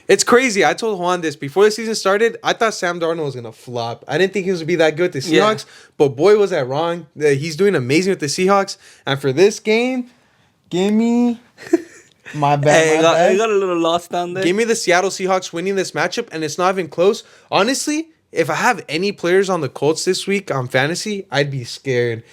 Speaker 1: It's crazy. I told Juan this before the season started. I thought Sam Darnold was going to flop. I didn't think he was going to be that good with the Seahawks. But boy, was I wrong. He's doing amazing with the Seahawks. And for this game, give me... My bad.
Speaker 2: I got a little lost down there.
Speaker 1: Give me the Seattle Seahawks winning this matchup, and it's not even close. Honestly, if I have any players on the Colts this week on fantasy, I'd be scared.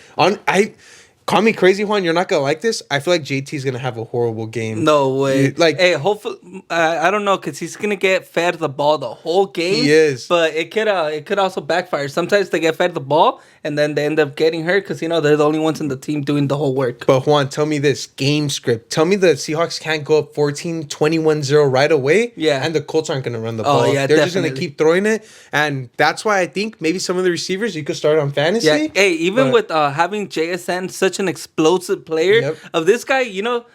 Speaker 1: Call me crazy, Juan. You're not gonna like this. I feel like JT's gonna have a horrible game.
Speaker 2: No way. Hey, hopefully, I don't know, because he's gonna get fed the ball the whole game.
Speaker 1: He is,
Speaker 2: but it could also backfire. Sometimes they get fed the ball and then they end up getting hurt because they're the only ones in the team doing the whole work.
Speaker 1: But Juan, tell me this game script. Tell me the Seahawks can't go up 14-21-0 right away.
Speaker 2: Yeah,
Speaker 1: and the Colts aren't gonna run the ball.
Speaker 2: Yeah,
Speaker 1: they're
Speaker 2: definitely
Speaker 1: just gonna keep throwing it, and that's why I think maybe some of the receivers you could start on fantasy.
Speaker 2: Yeah. Hey, even with having JSN, such an explosive player of this guy,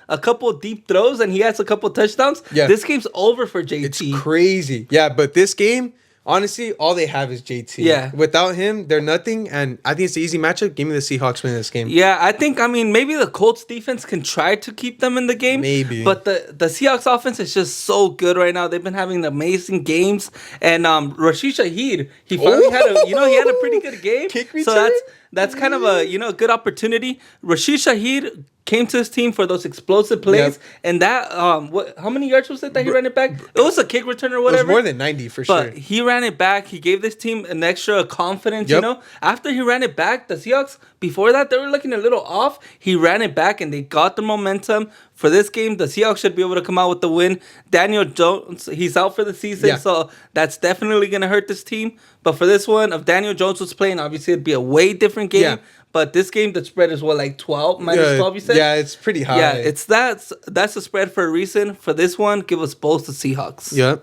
Speaker 2: a couple of deep throws and he has a couple of touchdowns. Yeah. This game's over for JT.
Speaker 1: It's crazy. Yeah, but this game, honestly, all they have is JT.
Speaker 2: Yeah.
Speaker 1: Without him, they're nothing, and I think it's an easy matchup. Give me the Seahawks winning this game.
Speaker 2: Yeah, I think, maybe the Colts defense can try to keep them in the game.
Speaker 1: Maybe.
Speaker 2: But the Seahawks offense is just so good right now. They've been having amazing games. And Rashid Shaheed, he finally had a pretty good game.
Speaker 1: Kick return?
Speaker 2: So that's kind of a good opportunity. Rashid Shaheed came to his team for those explosive plays, and that how many yards was it that he ran it back? It was a kick return or whatever.
Speaker 1: It was more than 90 for sure.
Speaker 2: But he ran it back. He gave this team an extra confidence. After he ran it back, the Seahawks before that they were looking a little off. He ran it back, and they got the momentum. For this game, the Seahawks should be able to come out with the win. Daniel Jones, he's out for the season, so that's definitely going to hurt this team. But for this one, if Daniel Jones was playing, obviously it'd be a way different game. Yeah. But this game, the spread is like 12, minus 12, you said?
Speaker 1: Yeah, it's pretty high.
Speaker 2: Yeah, that's the spread for a reason. For this one, give us both the Seahawks.
Speaker 1: Yeah.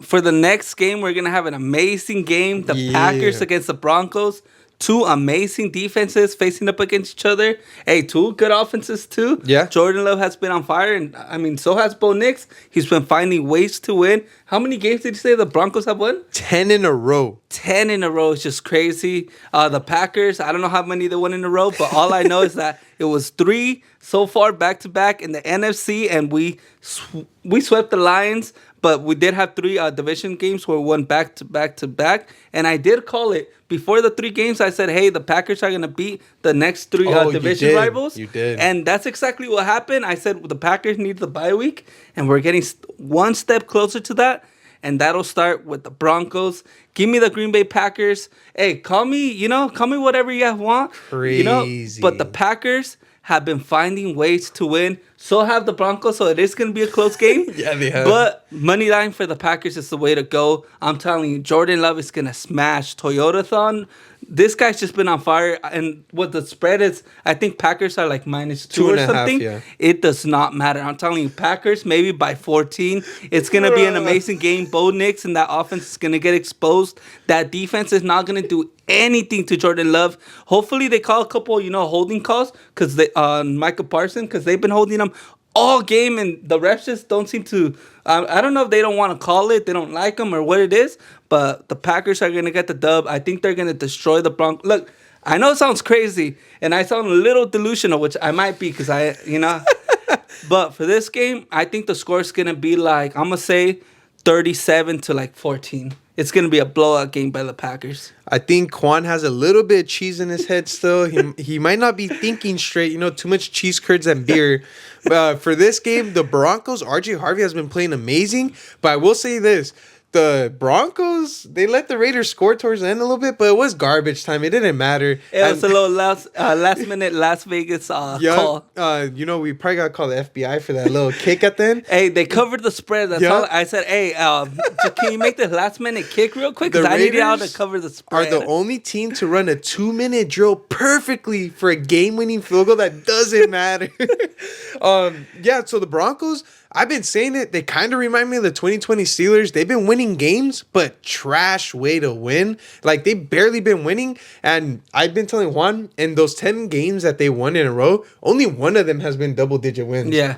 Speaker 2: For the next game, we're going to have an amazing game. The Packers against the Broncos. Two amazing defenses facing up against each other. Hey, two good offenses too.
Speaker 1: Yeah.
Speaker 2: Jordan Love has been on fire, and so has Bo Nix. He's been finding ways to win. How many games did you say the Broncos have won?
Speaker 1: 10 in a row.
Speaker 2: 10 in a row is just crazy. The Packers, I don't know how many they won in a row, but all I know is that it was 3 so far back to back in the NFC, and we swept the Lions. but we did have 3 division games where we won back to back to back, and I did call it before the 3 games. I said, hey, the Packers are gonna beat the next 3 division rivals.
Speaker 1: You did,
Speaker 2: and that's exactly what happened. I said the Packers need the bye week, and we're getting one step closer to that. And that'll start with the Broncos. Give me the Green Bay Packers. Hey, call me whatever you guys want.
Speaker 1: Crazy.
Speaker 2: But the Packers have been finding ways to win. So have the Broncos, so it is going to be a close game.
Speaker 1: Yeah, they have.
Speaker 2: But money line for the Packers is the way to go. I'm telling you, Jordan Love is going to smash Toyotathon. This guy's just been on fire. And what the spread is, I think Packers are like -2 or something.
Speaker 1: Yeah.
Speaker 2: It does not matter. I'm telling you, Packers maybe by 14. It's going to be an amazing game. Bo Nix and that offense is going to get exposed. That defense is not going to do anything to Jordan Love. Hopefully they call a couple, holding calls because they Micah Parsons, because they've been holding him all game, and the refs just don't seem to. I don't know if they don't want to call it, they don't like him, or what it is. But the Packers are gonna get the dub. I think they're gonna destroy the Broncos. Look, I know it sounds crazy, and I sound a little delusional, which I might be because But for this game, I think the score is gonna be like, I'm gonna say 37 to like 14. It's going to be a blowout game by the Packers.
Speaker 1: I think Juan has a little bit of cheese in his head still. He might not be thinking straight. Too much cheese curds and beer. For this game, the Broncos, RJ Harvey has been playing amazing. But I will say this. The Broncos, they let the Raiders score towards the end a little bit, but it was garbage time. It didn't matter.
Speaker 2: It was a little last minute Las Vegas call.
Speaker 1: We probably got to call the FBI for that little kick at the end.
Speaker 2: Hey, they covered the spread. That's all. I said, hey, can you make the last minute kick real quick? Because I need y'all to cover the spread.
Speaker 1: Are the only team to run a 2-minute drill perfectly for a game-winning field goal that doesn't matter. So the Broncos, I've been saying it. They kind of remind me of the 2020 Steelers. They've been winning games, but trash way to win. Like, they've barely been winning. And I've been telling Juan, in those 10 games that they won in a row, only one of them has been double-digit wins.
Speaker 2: Yeah.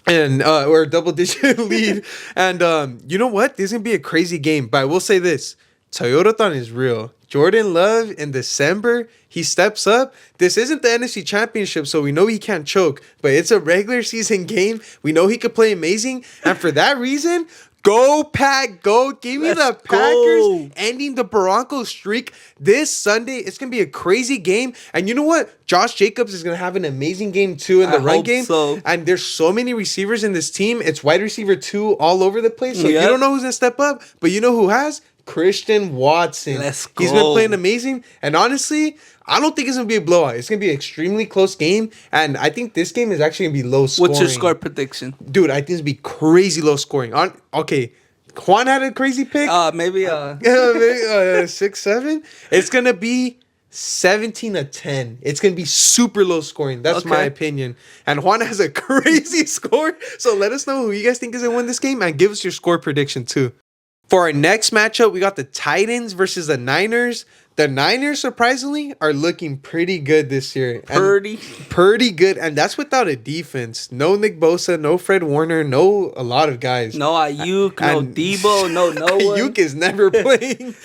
Speaker 1: And or double-digit lead. And you know what? This is going to be a crazy game. But I will say this. Toyotathon is real. Jordan Love in December, he steps up. This isn't the NFC Championship, so we know he can't choke. But it's a regular season game. We know he could play amazing. And for that reason, go Pack, go. Give me the Packers ending the Broncos streak this Sunday. It's going to be a crazy game. And you know what? Josh Jacobs is going to have an amazing game too in the run game.
Speaker 2: So.
Speaker 1: And there's so many receivers in this team. It's wide receiver 2 all over the place. So you don't know who's going to step up, but you know who has? Christian Watson.
Speaker 2: Let's go.
Speaker 1: He's been playing amazing. And honestly, I don't think it's going to be a blowout. It's going to be an extremely close game. And I think this game is actually going to be low scoring.
Speaker 2: What's your score prediction?
Speaker 1: Dude, I think it's going to be crazy low scoring. Okay, Juan had a crazy pick.
Speaker 2: Maybe
Speaker 1: 6-7. It's going to be 17-10. It's going to be super low scoring. That's my opinion. And Juan has a crazy score. So let us know who you guys think is going to win this game. And give us your score prediction too. For our next matchup, we got the Titans versus the Niners. The Niners, surprisingly, are looking pretty good this year. Pretty good. And that's without a defense. No Nick Bosa, no Fred Warner, no a lot of guys.
Speaker 2: No Ayuk, no Debo, no one.
Speaker 1: Ayuk is never playing.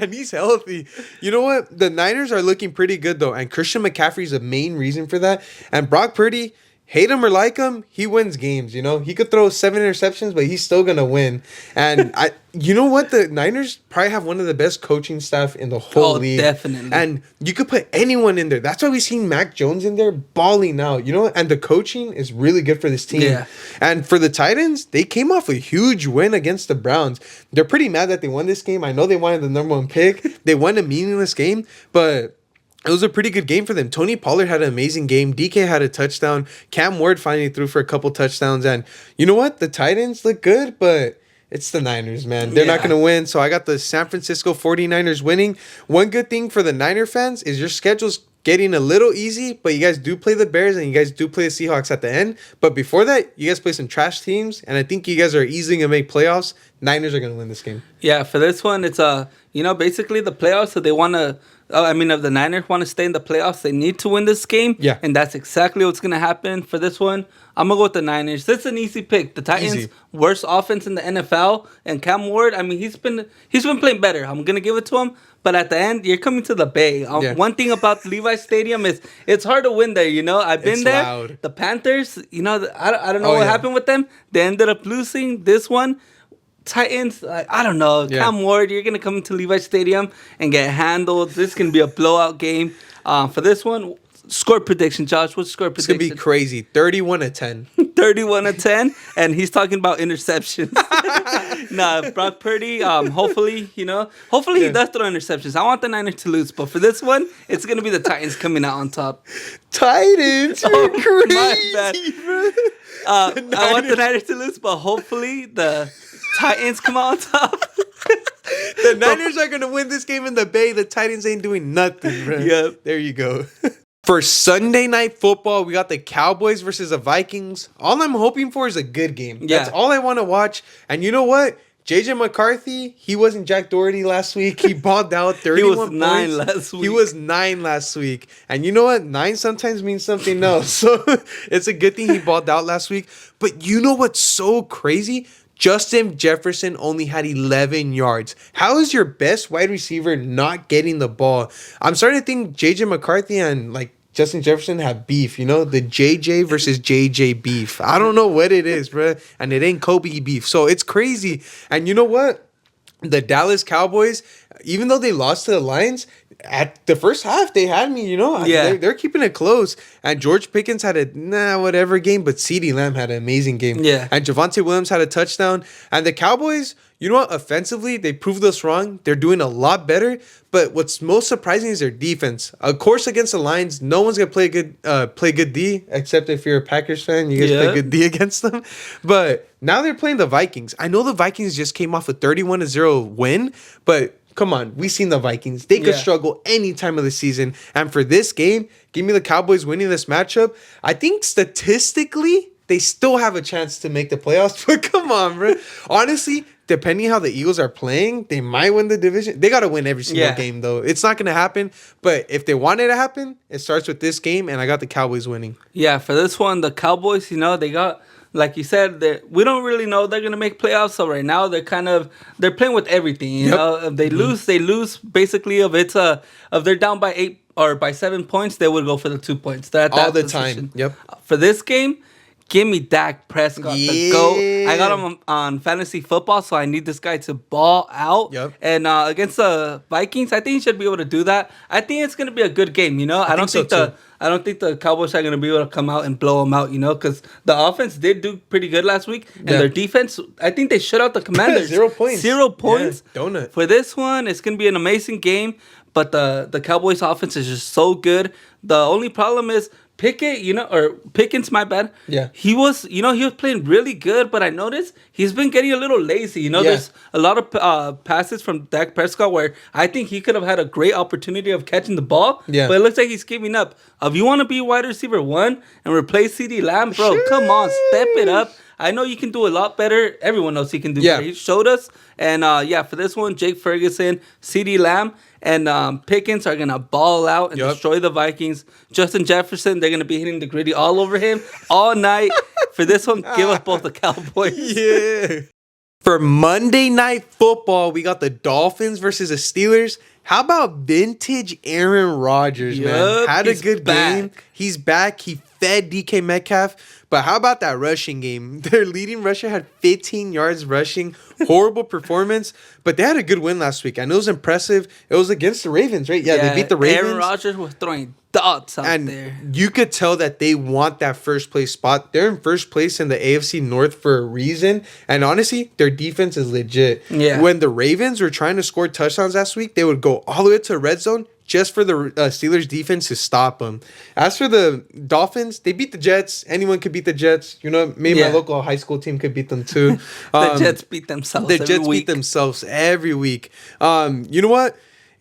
Speaker 1: And he's healthy. You know what? The Niners are looking pretty good, though. And Christian McCaffrey is the main reason for that. And Brock Purdy, hate him or like him, he wins games, He could throw 7 interceptions, but he's still going to win. And you know what? The Niners probably have one of the best coaching staff in the whole league.
Speaker 2: Definitely.
Speaker 1: And you could put anyone in there. That's why we've seen Mac Jones in there balling out, And the coaching is really good for this team.
Speaker 2: Yeah.
Speaker 1: And for the Titans, they came off a huge win against the Browns. They're pretty mad that they won this game. I know they wanted the number 1 pick. They won a meaningless game, but it was a pretty good game for them. Tony Pollard had an amazing game. DK had a touchdown. Cam Ward finally threw for a couple touchdowns. And you know what? The Titans look good, but it's the Niners, man. They're not going to win. So I got the San Francisco 49ers winning. One good thing for the Niner fans is your schedule's getting a little easy, but you guys do play the Bears and you guys do play the Seahawks at the end. But before that, you guys play some trash teams, and I think you guys are easily going to make playoffs. Niners are going to win this game.
Speaker 2: Yeah, for this one, it's basically the playoffs. So they want to. If the Niners want to stay in the playoffs, they need to win this game.
Speaker 1: Yeah.
Speaker 2: And that's exactly what's going to happen for this one. I'm going to go with the Niners. This is an easy pick. The Titans, worst offense in the NFL. And Cam Ward, he's been playing better. I'm going to give it to him. But at the end, you're coming to the Bay. One thing about Levi's Stadium is it's hard to win there, I've been there. Loud. The Panthers, I don't know what happened with them. They ended up losing this one. Titans, I don't know. Yeah. Cam Ward, you're going to come into Levi Stadium and get handled. This is going to be a blowout game. For this one, score prediction, Josh. What's score prediction?
Speaker 1: It's going to be crazy. 31-10.
Speaker 2: 31-10, and he's talking about interceptions. Nah, Brock Purdy, hopefully, he does throw interceptions. I want the Niners to lose, but for this one, it's going to be the Titans coming out on top.
Speaker 1: Titans? You're crazy, my bad.
Speaker 2: I want the Niners to lose, but hopefully the Titans come out on top.
Speaker 1: The Niners are going to win this game in the Bay. The Titans ain't doing nothing, bro.
Speaker 2: Yep.
Speaker 1: There you go. For Sunday Night Football, we got the Cowboys versus the Vikings. All I'm hoping for is a good game. Yeah. That's all I want to watch. And you know what? JJ McCarthy, he wasn't Jack Doherty last week. He balled out 31 points.
Speaker 2: He was 9 last week.
Speaker 1: He was 9 last week. And you know what? 9 sometimes means something else. So it's a good thing he balled out last week. But you know what's so crazy? Justin Jefferson only had 11 yards. How is your best wide receiver not getting the ball? I'm starting to think JJ McCarthy and Justin Jefferson have beef, the JJ versus JJ beef. I don't know what it is, bro. And it ain't Kobe beef. So it's crazy. And you know what? The Dallas Cowboys, even though they lost to the Lions, at the first half, they had me,
Speaker 2: Yeah.
Speaker 1: They're keeping it close. And George Pickens had a whatever game, but CeeDee Lamb had an amazing game.
Speaker 2: Yeah.
Speaker 1: And Javonte Williams had a touchdown. And the Cowboys, you know what? Offensively, they proved us wrong. They're doing a lot better. But what's most surprising is their defense. Of course, against the Lions, no one's gonna play good D, except if you're a Packers fan. You guys play good D against them. But now they're playing the Vikings. I know the Vikings just came off a 31-0 win, but come on, we've seen the Vikings. They could struggle any time of the season. And for this game, give me the Cowboys winning this matchup. I think statistically, they still have a chance to make the playoffs. But come on, bro. Honestly, depending how the Eagles are playing, they might win the division. They got to win every single game, though. It's not going to happen. But if they want it to happen, it starts with this game, and I got the Cowboys winning.
Speaker 2: Yeah, for this one, the Cowboys, they got... Like you said, we don't really know they're gonna make playoffs. So right now they're playing with everything. You know, if they lose. Basically, if they're down by 8 or by 7 points, they would go for the 2 points. They're at
Speaker 1: all the
Speaker 2: position.
Speaker 1: time. Yep.
Speaker 2: For this game, give me Dak Prescott to go. I got him on fantasy football, so I need this guy to ball out.
Speaker 1: Yep.
Speaker 2: And against the Vikings, I think he should be able to do that. I think it's gonna be a good game. I don't think the Cowboys are going to be able to come out and blow them out, because the offense did do pretty good last week. And their defense, I think they shut out the Commanders.
Speaker 1: 0 points.
Speaker 2: 0 points.
Speaker 1: Yeah, donut.
Speaker 2: For this one, it's going to be an amazing game. But the Cowboys offense is just so good. The only problem is Pickens, my bad.
Speaker 1: Yeah.
Speaker 2: He was playing really good, but I noticed he's been getting a little lazy. There's a lot of passes from Dak Prescott where I think he could have had a great opportunity of catching the ball.
Speaker 1: Yeah.
Speaker 2: But it looks like he's giving up. If you want to be wide receiver 1 and replace CeeDee Lamb, bro, come on, step it up. I know you can do a lot better. Everyone knows he can do better. He showed us. And for this one, Jake Ferguson, CeeDee Lamb, and Pickens are going to ball out and destroy the Vikings. Justin Jefferson, they're going to be hitting the gritty all over him all night. For this one, give us both the Cowboys.
Speaker 1: Yeah. For Monday Night Football, we got the Dolphins versus the Steelers. How about vintage Aaron Rodgers, man? Had a good game. He's back. He fed DK Metcalf. But how about that rushing game? Their leading rusher had 15 yards rushing. Horrible performance. But they had a good win last week. I know it was impressive. It was against the Ravens, right? Yeah, they beat the Ravens.
Speaker 2: Aaron Rodgers was throwing dots out there.
Speaker 1: And you could tell that they want that first place spot. They're in first place in the AFC North for a reason. And honestly, their defense is legit.
Speaker 2: Yeah.
Speaker 1: When the Ravens were trying to score touchdowns last week, they would go all the way to red zone just for the Steelers defense to stop them. As for the Dolphins, they beat the Jets. Anyone could beat the Jets. Maybe my local high school team could beat them too.
Speaker 2: The Jets beat themselves
Speaker 1: beat themselves every week. You know what?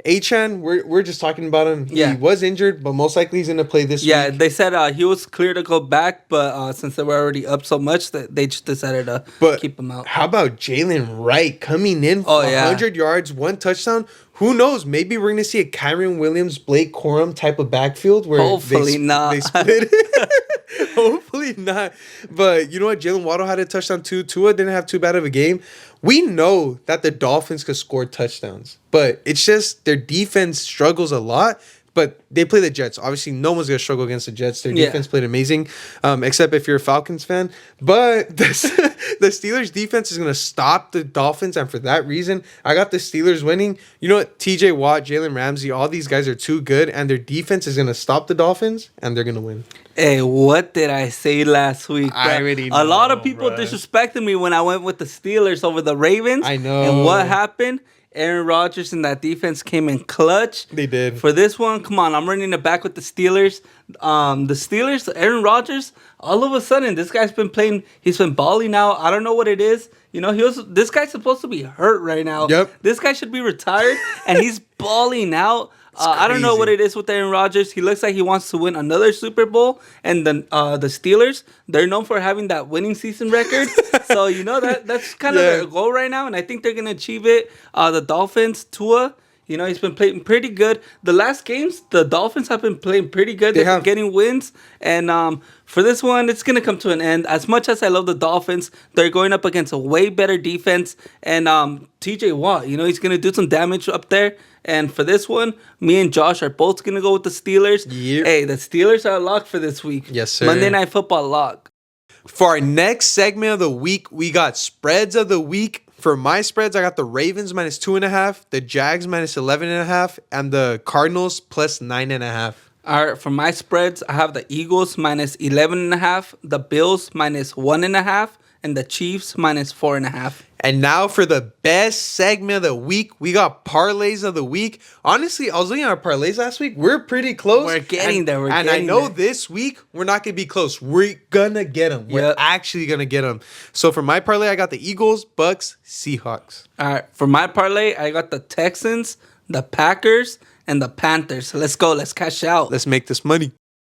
Speaker 1: Achan, we're just talking about him. He was injured, but most likely he's going to play this week.
Speaker 2: Yeah, they said he was clear to go back, but since they were already up so much, that they just decided to keep him out.
Speaker 1: How about Jalen Wright coming in for 100 yards, 1 touchdown? Who knows? Maybe we're going to see a Kyron Williams, Blake Corum type of backfield where
Speaker 2: hopefully not.
Speaker 1: They split it. Hopefully not. But you know what? Jalen Waddle had a touchdown too. Tua didn't have too bad of a game. We know that the Dolphins could score touchdowns, but it's just their defense struggles a lot. but they play the Jets. Obviously, no one's going to struggle against the Jets. Their defense played amazing, except if you're a Falcons fan. But the Steelers' defense is going to stop the Dolphins, and for that reason, I got the Steelers winning. You know what? TJ Watt, Jalen Ramsey, all these guys are too good, and their defense is going to stop the Dolphins, and they're going to win.
Speaker 2: Hey, what did I say last week?
Speaker 1: I already know,
Speaker 2: a lot of people disrespected me when I went with the Steelers over the Ravens.
Speaker 1: I know.
Speaker 2: And what happened? Aaron Rodgers and that defense came in clutch.
Speaker 1: They did.
Speaker 2: For this one, come on, I'm running it back with the Steelers. The Steelers, Aaron Rodgers, all of a sudden, this guy's been playing, he's been balling out. I don't know what it is. You know, this guy's supposed to be hurt right now.
Speaker 1: Yep.
Speaker 2: This guy should be retired, and he's balling out. I don't know what it is with Aaron Rodgers. He looks like he wants to win another Super Bowl. And then the Steelers, they're known for having that winning season record. So, you know, that's kind of their goal right now. And I think they're going to achieve it. The Dolphins, Tua, you know, he's been playing pretty good. The last games, the Dolphins have been playing pretty good. They've been getting wins. And for this one, it's going to come to an end. As much as I love the Dolphins, they're going up against a way better defense. And TJ Watt, you know, he's going to do some damage up there. And for this one, me and Josh are both going to go with the Steelers.
Speaker 1: Yep.
Speaker 2: Hey, the Steelers are locked for this week.
Speaker 1: Yes, sir.
Speaker 2: Monday Night Football lock.
Speaker 1: For our next segment of the week, we got spreads of the week. For my spreads, I got the Ravens -2.5, the Jags -11.5, and the Cardinals +9.5.
Speaker 2: All right, for my spreads, I have the Eagles -11.5, the Bills -1.5, and the Chiefs -4.5.
Speaker 1: And now for the best segment of the week, we got parlays of the week. Honestly, I was looking at our parlays last week. We're pretty close.
Speaker 2: We're getting there.
Speaker 1: And I know this week, we're not going to be close. We're going to get them. We're actually going to get them. So for my parlay, I got the Eagles, Bucks, Seahawks.
Speaker 2: All right, for my parlay, I got the Texans, the Packers, and the Panthers. Let's go. Let's cash out.
Speaker 1: Let's make this money.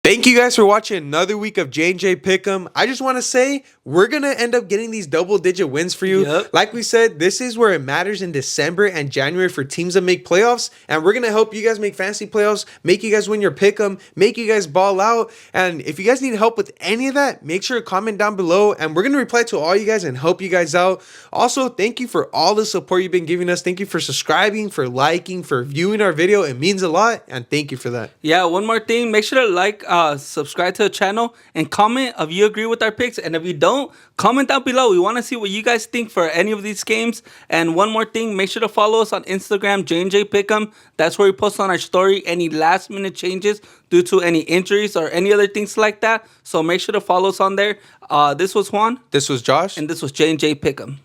Speaker 1: Thank you guys for watching another week of JandJPickEm. I just want to say we're going to end up getting these double-digit wins for you.
Speaker 2: Yep.
Speaker 1: Like we said, this is where it matters in December and January for teams that make playoffs. And we're going to help you guys make fantasy playoffs, make you guys win your pick'em, make you guys ball out. And if you guys need help with any of that, make sure to comment down below. And we're going to reply to all you guys and help you guys out. Also, thank you for all the support you've been giving us. Thank you for subscribing, for liking, for viewing our video. It means a lot. And thank you for that.
Speaker 2: Yeah, one more thing. Make sure to subscribe to the channel and comment if you agree with our picks, and if you don't, comment down below. We want to see what you guys think for any of these games. And one more thing, make sure to follow us on Instagram, JandJPickEm. That's where we post on our story any last minute changes due to any injuries or any other things like that. So make sure to follow us on there. This was Juan.
Speaker 1: This was Josh.
Speaker 2: And this was JandJPickEm.